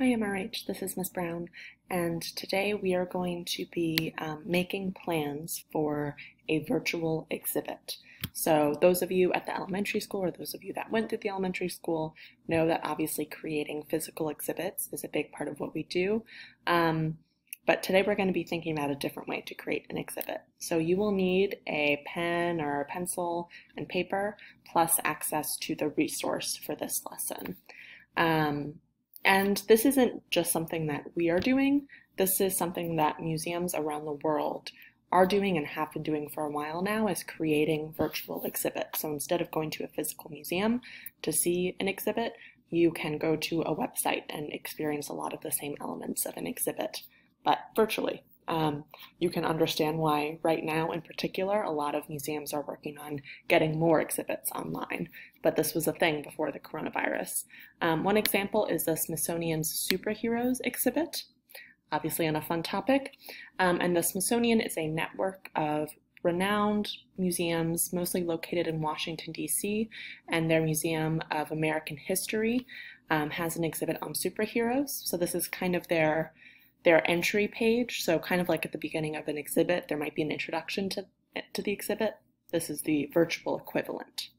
Hi MRH, this is Miss Brown, and today we are going to be making plans for a virtual exhibit. So those of you at the elementary school or those of you that went through the elementary school know that obviously creating physical exhibits is a big part of what we do. But today we're going to be thinking about a different way to create an exhibit. So you will need a pen or a pencil and paper plus access to the resource for this lesson. And this isn't just something that we are doing. This is something that museums around the world are doing and have been doing for a while now, is creating virtual exhibits. So instead of going to a physical museum to see an exhibit, you can go to a website and experience a lot of the same elements of an exhibit, but virtually. You can understand why right now in particular a lot of museums are working on getting more exhibits online, but this was a thing before the coronavirus. One example is the Smithsonian's Superheroes exhibit, obviously on a fun topic, and the Smithsonian is a network of renowned museums, mostly located in Washington, D.C., and their Museum of American History has an exhibit on superheroes. So this is kind of their entry page. So kind of like at the beginning of an exhibit, there might be an introduction to the exhibit. This is the virtual equivalent.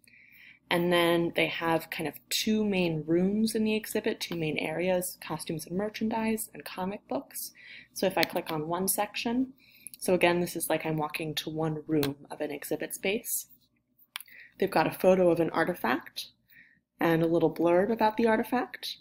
And then they have kind of two main rooms in the exhibit, two main areas: costumes and merchandise and comic books. So if I click on one section, so again, this is like I'm walking to one room of an exhibit space. They've got a photo of an artifact and a little blurb about the artifact.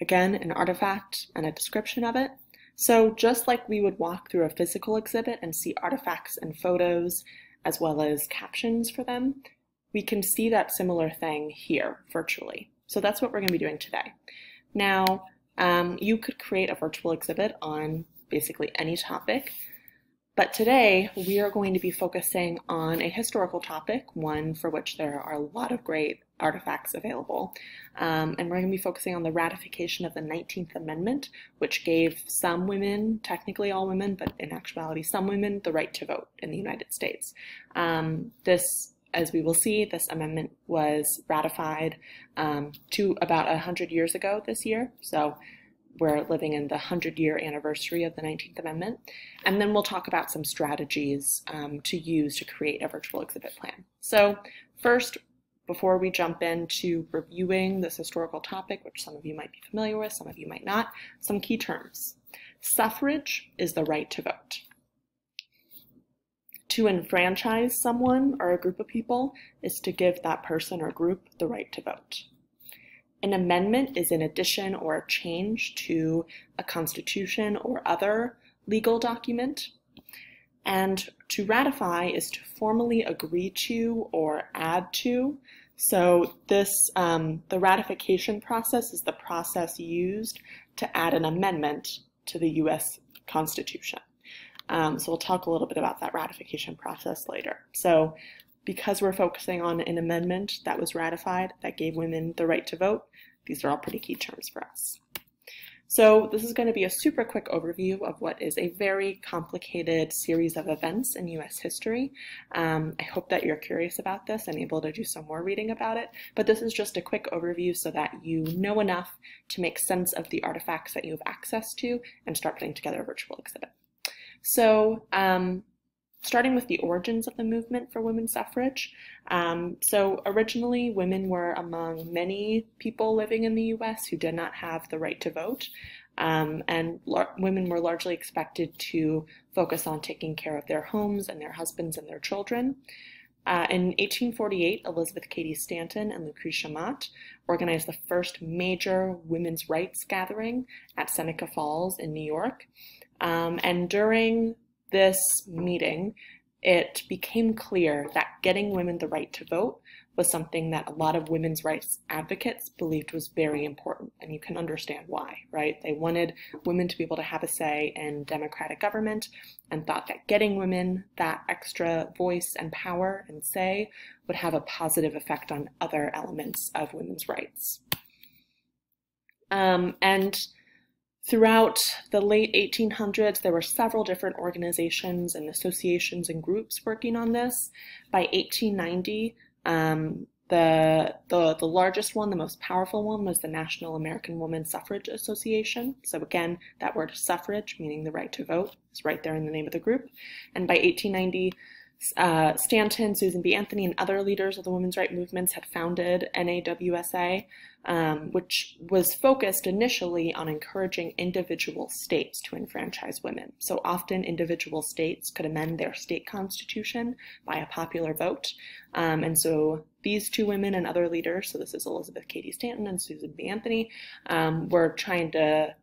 Again, an artifact and a description of it. So just like we would walk through a physical exhibit and see artifacts and photos as well as captions for them, we can see that similar thing here virtually. So that's what we're going to be doing today. Now, you could create a virtual exhibit on basically any topic, but today we are going to be focusing on a historical topic, one for which there are a lot of great artifacts available. And we're going to be focusing on the ratification of the 19th Amendment, which gave some women, technically all women, but in actuality some women, the right to vote in the United States. As we will see, this amendment was ratified to about 100 years ago this year. So we're living in the 100-year anniversary of the 19th Amendment. And then we'll talk about some strategies to use to create a virtual exhibit plan. So first, before we jump into reviewing this historical topic, which some of you might be familiar with, some of you might not, some key terms. Suffrage is the right to vote. To enfranchise someone or a group of people is to give that person or group the right to vote. An amendment is an addition or a change to a constitution or other legal document. And to ratify is to formally agree to or add to. So this, the ratification process is the process used to add an amendment to the U.S. Constitution. So we'll talk a little bit about that ratification process later. So because we're focusing on an amendment that was ratified that gave women the right to vote, these are all pretty key terms for us. So this is going to be a super quick overview of what is a very complicated series of events in U.S. history. I hope that you're curious about this and able to do some more reading about it, but this is just a quick overview so that you know enough to make sense of the artifacts that you have access to and start putting together a virtual exhibit. So starting with the origins of the movement for women's suffrage. So originally, women were among many people living in the U.S. who did not have the right to vote, and women were largely expected to focus on taking care of their homes and their husbands and their children. In 1848, Elizabeth Cady Stanton and Lucretia Mott organized the first major women's rights gathering at Seneca Falls in New York, and during this meeting, it became clear that getting women the right to vote was something that a lot of women's rights advocates believed was very important, and you can understand why, right? They wanted women to be able to have a say in democratic government and thought that getting women that extra voice and power and say would have a positive effect on other elements of women's rights. And throughout the late 1800s, there were several different organizations and associations and groups working on this. By 1890, The largest one, the most powerful one, was the National American Woman Suffrage Association. So again, that word suffrage, meaning the right to vote, is right there in the name of the group. And by 1890, Stanton, Susan B. Anthony, and other leaders of the women's rights movements had founded NAWSA, which was focused initially on encouraging individual states to enfranchise women. So often individual states could amend their state constitution by a popular vote. And so these two women and other leaders, so this is Elizabeth Cady Stanton and Susan B. Anthony, were trying to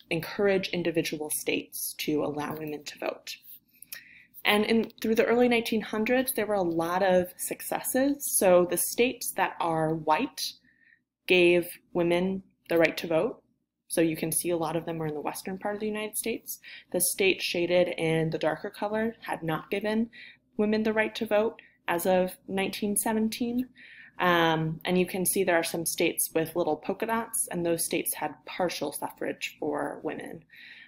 encourage individual states to allow women to vote. And through the early 1900s, there were a lot of successes. So the states that are white gave women the right to vote. So you can see a lot of them are in the western part of the United States. The states shaded in the darker color had not given women the right to vote as of 1917. And you can see there are some states with little polka dots, and those states had partial suffrage for women.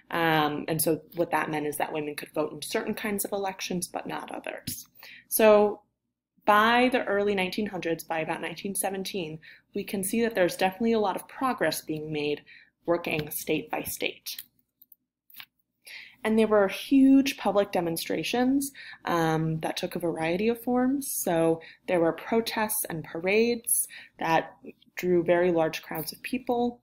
And so what that meant is that women could vote in certain kinds of elections, but not others. So by the early 1900s, by about 1917, we can see that there's definitely a lot of progress being made working state by state. And there were huge public demonstrations that took a variety of forms. So there were protests and parades that drew very large crowds of people.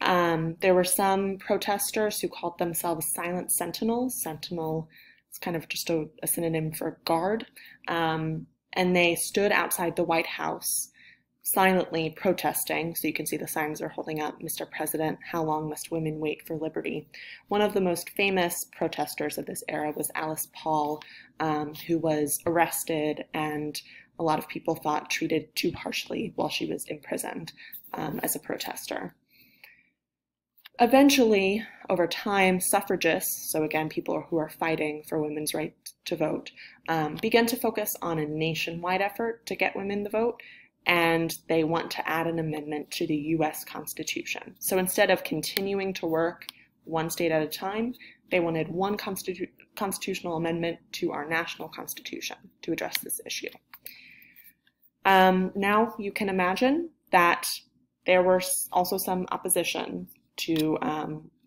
There were some protesters who called themselves silent sentinels. Sentinel is kind of just a synonym for guard. And they stood outside the White House silently protesting. So you can see the signs they're holding up, "Mr. President, how long must women wait for liberty?" One of the most famous protesters of this era was Alice Paul, who was arrested and a lot of people thought treated too harshly while she was imprisoned as a protester. Eventually, over time, suffragists, so again, people who are fighting for women's right to vote, began to focus on a nationwide effort to get women the vote, and they want to add an amendment to the US Constitution. So instead of continuing to work one state at a time, they wanted one constitutional amendment to our national constitution to address this issue. Now you can imagine that there were also some opposition to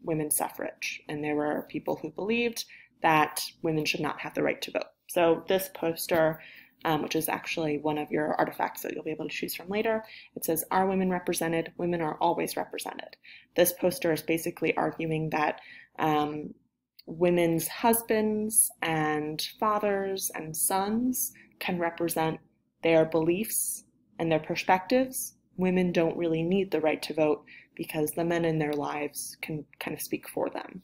women's suffrage, and there were people who believed that women should not have the right to vote. So this poster, which is actually one of your artifacts that you'll be able to choose from later, it says, "Are women represented? Women are always represented." This poster is basically arguing that women's husbands and fathers and sons can represent their beliefs and their perspectives. Women don't really need the right to vote because the men in their lives can kind of speak for them.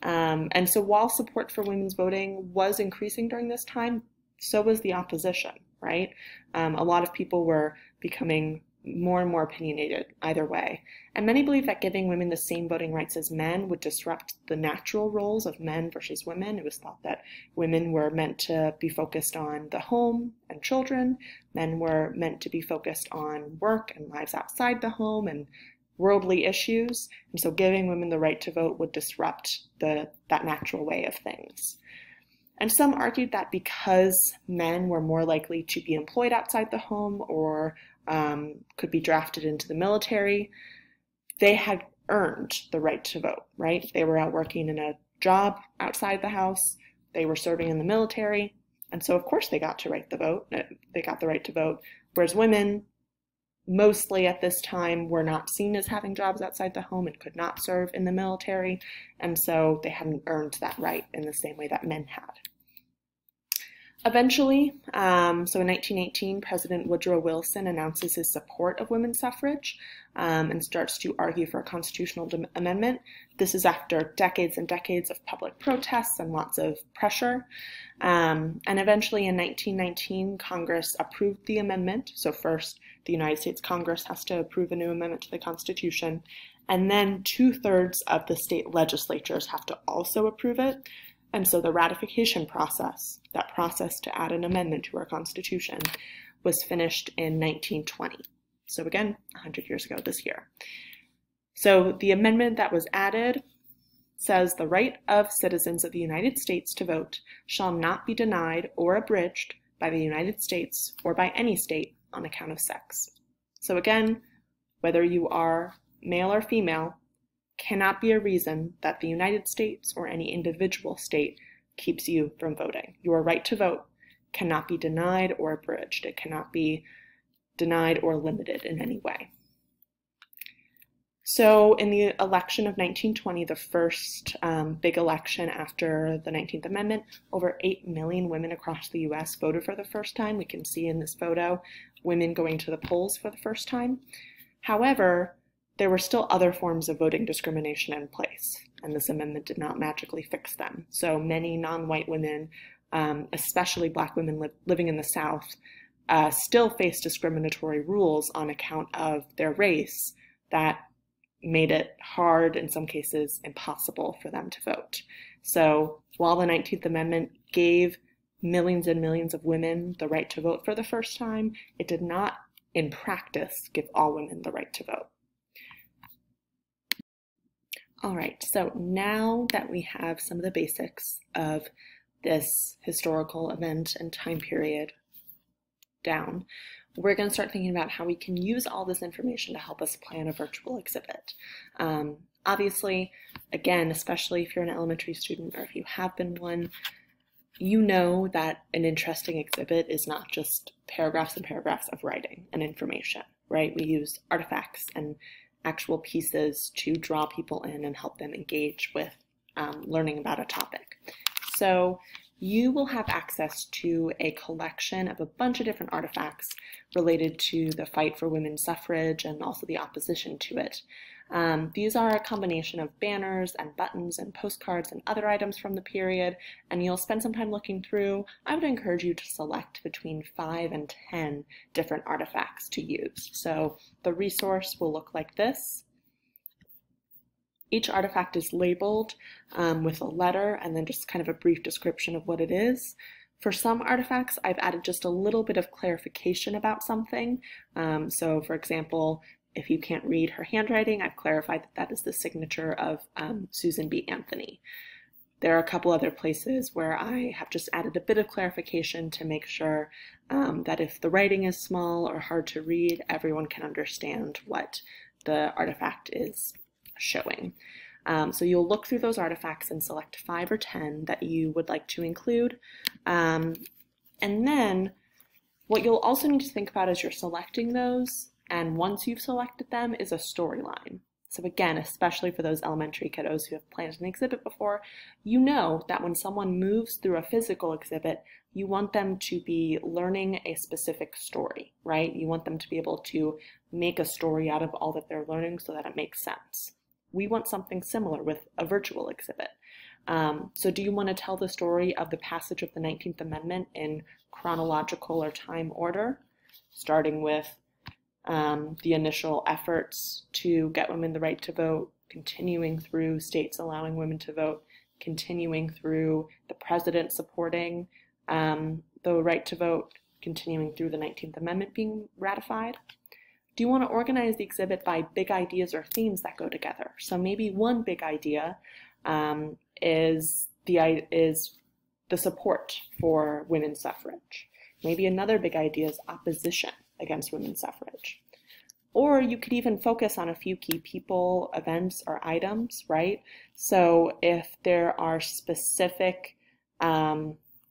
And so while support for women's voting was increasing during this time, so was the opposition, right? A lot of people were becoming more and more opinionated either way. And many believe that giving women the same voting rights as men would disrupt the natural roles of men versus women. It was thought that women were meant to be focused on the home and children. Men were meant to be focused on work and lives outside the home and worldly issues. And so giving women the right to vote would disrupt that natural way of things. And some argued that because men were more likely to be employed outside the home or could be drafted into the military, they had earned the right to vote, right? They were out working in a job outside the house, they were serving in the military, and so of course they got the right to vote, whereas women, mostly at this time, were not seen as having jobs outside the home and could not serve in the military, and so they hadn't earned that right in the same way that men had. Eventually, so in 1918, President Woodrow Wilson announces his support of women's suffrage and starts to argue for a constitutional amendment. This is after decades and decades of public protests and lots of pressure. And eventually in 1919, Congress approved the amendment. So first, the United States Congress has to approve a new amendment to the Constitution, and then 2/3 of the state legislatures have to also approve it. And so the ratification process, that process to add an amendment to our Constitution, was finished in 1920. So again, 100 years ago this year. So the amendment that was added says the right of citizens of the United States to vote shall not be denied or abridged by the United States or by any state on account of sex. So again, whether you are male or female, cannot be a reason that the United States or any individual state keeps you from voting. Your right to vote cannot be denied or abridged. It cannot be denied or limited in any way. So in the election of 1920, the first big election after the 19th Amendment, over 8 million women across the US voted for the first time. We can see in this photo women going to the polls for the first time. However, there were still other forms of voting discrimination in place, and this amendment did not magically fix them. So many non-white women, especially Black women living in the South, still face discriminatory rules on account of their race that made it hard, in some cases impossible, for them to vote. So while the 19th Amendment gave millions and millions of women the right to vote for the first time, it did not, in practice, give all women the right to vote. All right, so now that we have some of the basics of this historical event and time period down, we're going to start thinking about how we can use all this information to help us plan a virtual exhibit. Obviously, again, especially if you're an elementary student or if you have been one, you know that an interesting exhibit is not just paragraphs and paragraphs of writing and information, right? We use artifacts and actual pieces to draw people in and help them engage with learning about a topic. So you will have access to a collection of a bunch of different artifacts related to the fight for women's suffrage and also the opposition to it. These are a combination of banners and buttons and postcards and other items from the period, and you'll spend some time looking through. I would encourage you to select between 5 and 10 different artifacts to use. So the resource will look like this. Each artifact is labeled with a letter and then just kind of a brief description of what it is. For some artifacts, I've added just a little bit of clarification about something. So for example, if you can't read her handwriting, I've clarified that that is the signature of Susan B. Anthony. There are a couple other places where I have just added a bit of clarification to make sure that if the writing is small or hard to read, everyone can understand what the artifact is showing. So you'll look through those artifacts and select 5 or 10 that you would like to include. And then what you'll also need to think about as you're selecting those, and once you've selected them, is a storyline. So again, especially for those elementary kiddos who have planned an exhibit before, you know that when someone moves through a physical exhibit, you want them to be learning a specific story, right? You want them to be able to make a story out of all that they're learning so that it makes sense. We want something similar with a virtual exhibit. So do you want to tell the story of the passage of the 19th Amendment in chronological or time order, starting with the initial efforts to get women the right to vote, continuing through states allowing women to vote, continuing through the president supporting the right to vote, continuing through the 19th Amendment being ratified? Do you want to organize the exhibit by big ideas or themes that go together? So maybe one big idea is the support for women's suffrage. Maybe another big idea is opposition against women's suffrage. Or you could even focus on a few key people, events, or items, right? So if there are specific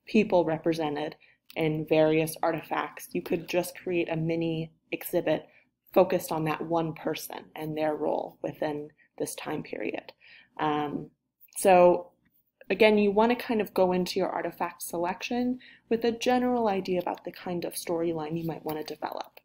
people represented in various artifacts, you could just create a mini exhibit focused on that one person and their role within this time period. So again, you want to kind of go into your artifact selection with a general idea about the kind of storyline you might want to develop.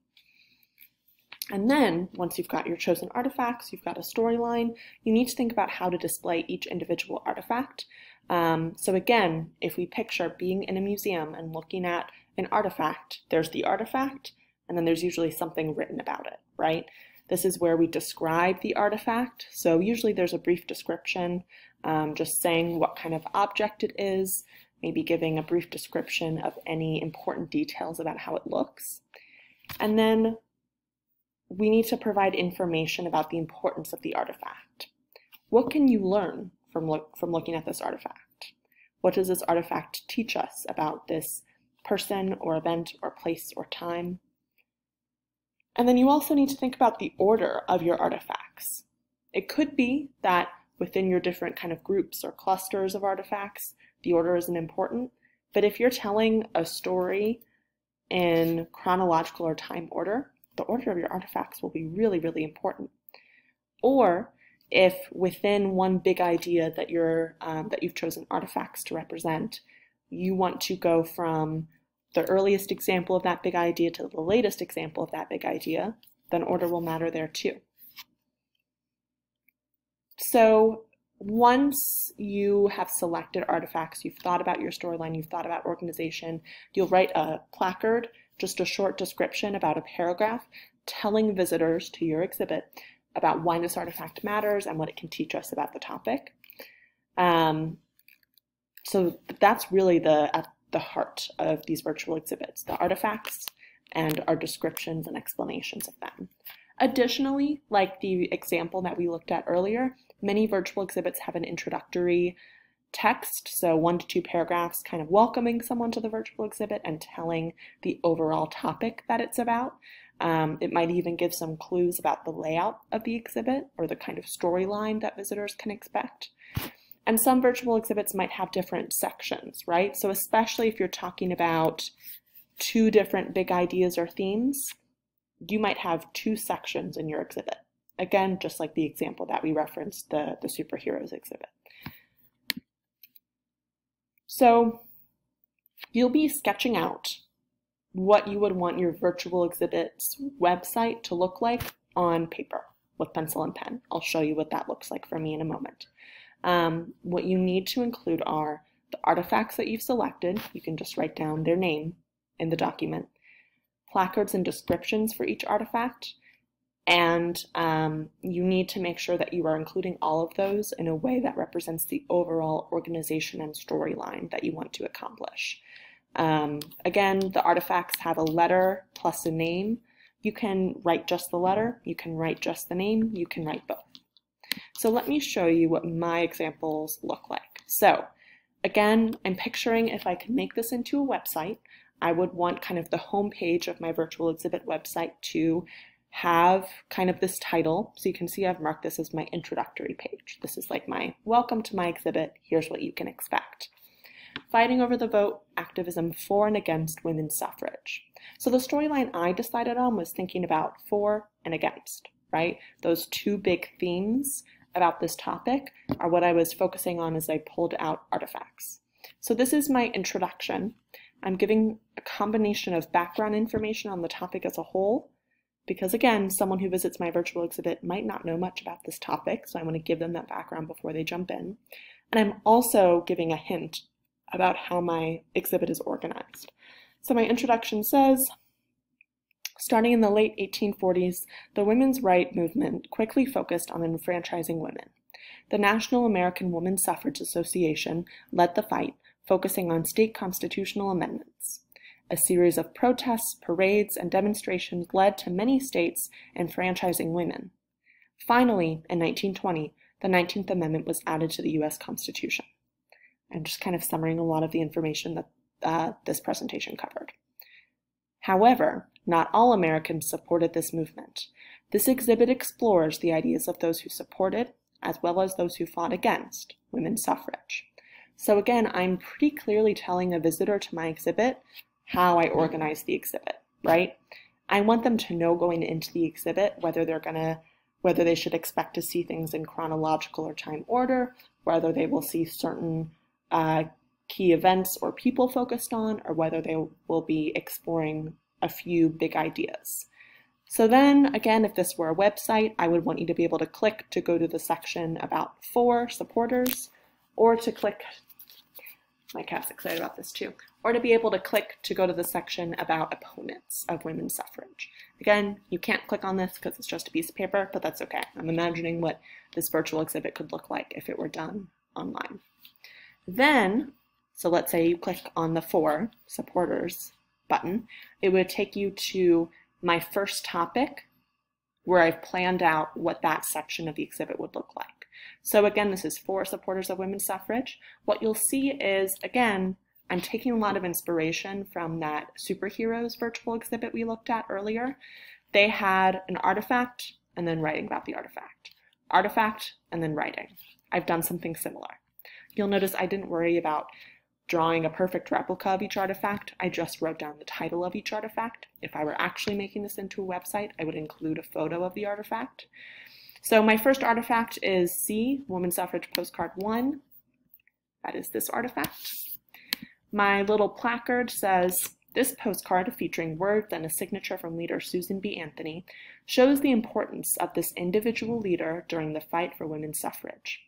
And then, once you've got your chosen artifacts, you've got a storyline, you need to think about how to display each individual artifact. So again, if we picture being in a museum and looking at an artifact, there's the artifact, and then there's usually something written about it, right? This is where we describe the artifact. So usually there's a brief description, just saying what kind of object it is, maybe giving a brief description of any important details about how it looks. And then we need to provide information about the importance of the artifact. What can you learn from looking at this artifact? What does this artifact teach us about this person or event or place or time? And then you also need to think about the order of your artifacts. It could be that within your different kind of groups or clusters of artifacts, the order isn't important. But if you're telling a story in chronological or time order, the order of your artifacts will be really, really important. Or if within one big idea that you've chosen artifacts to represent, you want to go from the earliest example of that big idea to the latest example of that big idea, then order will matter there too. So once you have selected artifacts, you've thought about your storyline, you've thought about organization, you'll write a placard, just a short description, about a paragraph, telling visitors to your exhibit about why this artifact matters and what it can teach us about the topic. So that's really at the heart of these virtual exhibits, the artifacts and our descriptions and explanations of them. Additionally, like the example that we looked at earlier, many virtual exhibits have an introductory text, so 1 to 2 paragraphs kind of welcoming someone to the virtual exhibit and telling the overall topic that it's about. It might even give some clues about the layout of the exhibit or the kind of storyline that visitors can expect. And some virtual exhibits might have different sections, right? So especially if you're talking about 2 different big ideas or themes, you might have 2 sections in your exhibit. Again, just like the example that we referenced, the superheroes exhibit. So you'll be sketching out what you would want your virtual exhibit's website to look like on paper with pencil and pen. I'll show you what that looks like for me in a moment. What you need to include are the artifacts that you've selected. You can just write down their name in the document. Placards and descriptions for each artifact. And you need to make sure that you are including all of those in a way that represents the overall organization and storyline that you want to accomplish. Again, the artifacts have a letter plus a name. You can write just the letter, you can write just the name, you can write both. So let me show you what my examples look like. So again, I'm picturing if I could make this into a website, I would want kind of the home page of my virtual exhibit website to have kind of this title. So you can see I've marked this as my introductory page. This is like my welcome to my exhibit. Here's what you can expect. Fighting over the vote, activism for and against women's suffrage. So the storyline I decided on was thinking about for and against, right? Those 2 big themes about this topic are what I was focusing on as I pulled out artifacts. So this is my introduction. I'm giving a combination of background information on the topic as a whole, because again, someone who visits my virtual exhibit might not know much about this topic, so I want to give them that background before they jump in. And I'm also giving a hint about how my exhibit is organized. So my introduction says, starting in the late 1840s, the women's right movement quickly focused on enfranchising women. The National American Woman Suffrage Association led the fight, focusing on state constitutional amendments. A series of protests, parades, and demonstrations led to many states enfranchising women. Finally, in 1920, the 19th Amendment was added to the U.S. Constitution. I'm just kind of summarizing a lot of the information that this presentation covered. However, not all Americans supported this movement. This exhibit explores the ideas of those who supported, as well as those who fought against, women's suffrage. So again, I'm pretty clearly telling a visitor to my exhibit how I organize the exhibit, right? I want them to know going into the exhibit whether they should expect to see things in chronological or time order, whether they will see certain key events or people focused on, or whether they will be exploring a few big ideas. So then, again, if this were a website, I would want you to be able to click to go to the section about for supporters, or to click, my cat's excited about this too, or to be able to click to go to the section about opponents of women's suffrage. Again, you can't click on this because it's just a piece of paper, but that's okay. I'm imagining what this virtual exhibit could look like if it were done online. Then, so let's say you click on the for supporters button, it would take you to my first topic where I've planned out what that section of the exhibit would look like. So again, this is for supporters of women's suffrage. What you'll see is, again, I'm taking a lot of inspiration from that superheroes virtual exhibit we looked at earlier. They had an artifact and then writing about the artifact and then writing. I've done something similar. You'll notice I didn't worry about drawing a perfect replica of each artifact. I just wrote down the title of each artifact. If I were actually making this into a website, I would include a photo of the artifact. So my first artifact is C, Women's Suffrage Postcard 1. That is this artifact. My little placard says, "This postcard, featuring words and a signature from leader Susan B. Anthony, shows the importance of this individual leader during the fight for women's suffrage.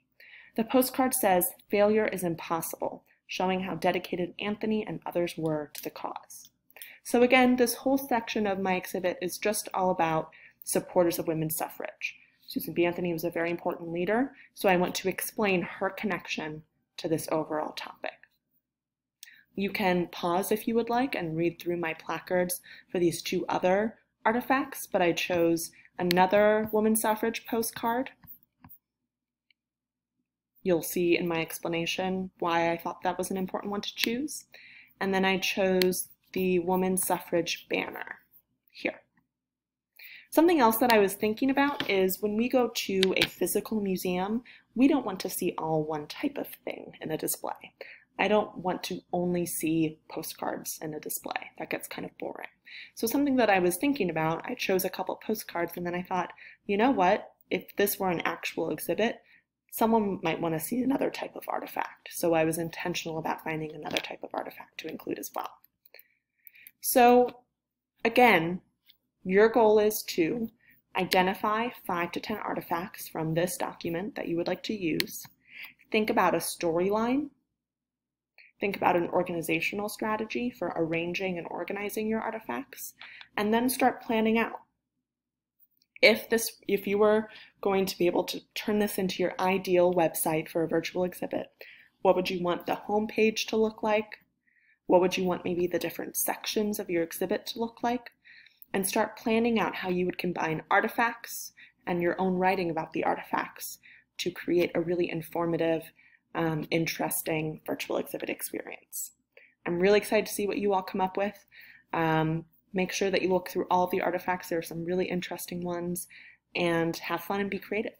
The postcard says, 'Failure is impossible,' showing how dedicated Anthony and others were to the cause." So again, this whole section of my exhibit is just all about supporters of women's suffrage. Susan B. Anthony was a very important leader, so I want to explain her connection to this overall topic. You can pause if you would like and read through my placards for these two other artifacts, but I chose another women's suffrage postcard. You'll see in my explanation why I thought that was an important one to choose. And then I chose the women's suffrage banner here. Something else that I was thinking about is when we go to a physical museum, we don't want to see all one type of thing in a display. I don't want to only see postcards in a display. That gets kind of boring. So something that I was thinking about, I chose a couple postcards and then I thought, you know what? If this were an actual exhibit, someone might want to see another type of artifact. So I was intentional about finding another type of artifact to include as well. So again, your goal is to identify 5 to 10 artifacts from this document that you would like to use. Think about a storyline. Think about an organizational strategy for arranging and organizing your artifacts, and then start planning out. If you were going to be able to turn this into your ideal website for a virtual exhibit, what would you want the home page to look like? What would you want maybe the different sections of your exhibit to look like? And start planning out how you would combine artifacts and your own writing about the artifacts to create a really informative, interesting virtual exhibit experience. I'm really excited to see what you all come up with. Make sure that you look through all of the artifacts. There are some really interesting ones, and have fun and be creative.